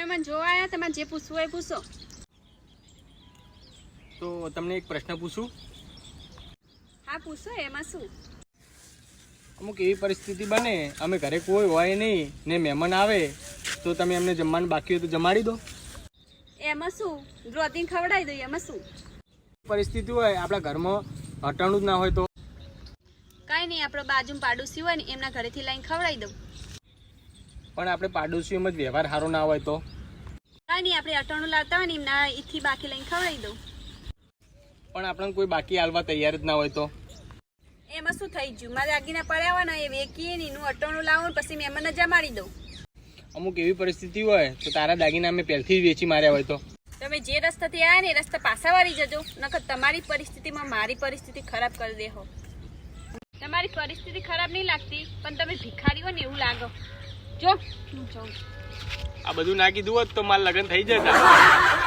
તમે મને જોવા આવ્યા, તમારે જે પૂછવું હોય પૂછો. તો તમને એક પ્રશ્ન પૂછું? હા પૂછો, એમાં શું? અમુક એવી પરિસ્થિતિ બને અમે ઘરે કોઈ હોય નહીં ને મહેમાન આવે તો તમે એમને જમવાનું બાકી હોય તો જમાડી દો. એમાં શું? રોટીને ખવડાવી દો, એમાં શું? પરિસ્થિતિ હોય આપણા ઘરમાં હટાણું જ ના હોય તો? કાંઈ નહીં, આપણે બાજુમાં પાડોશી હોય ને એમના ઘરેથી લઈને ખવડાવી દઉં. પણ આપણે પાડોશીઓમાં જ વ્યવહાર સારો ના હોય તો? કાંઈ નહીં, આપણે અટાણું લાવતા હોય ને એમના ઈથી બાકી લઈને ખવડાવી દઉં. પણ આપણને કોઈ બાકી આલવા તૈયાર જ ના હોય તો? એમાં શું થઈ ગયું? મારે આગીના પડ્યા હોય ને એ વેકીએ ને એનું અટાણું લાવું ને પછી મહેમાનને જમાડી દઉં. અમુક એવી પરિસ્થિતિ હોય તો તારા દાગીના અમે પહેલથી જ વેચી માર્યા હોય તો? તમે જે રસ્તાથી આવ્યા ને એ રસ્તા પાછા વાળી જજો, નકર તમારી પરિસ્થિતિમાં મારી પરિસ્થિતિ ખરાબ કરી દેહો. તમારી પરિસ્થિતિ ખરાબ નહીં લાગતી, પણ તમે ભિખારી હોય ને એવું લાગો. જો હું જાઉં. આ બધું ના કીધું હોત તો મારા લગ્ન થઈ જતા.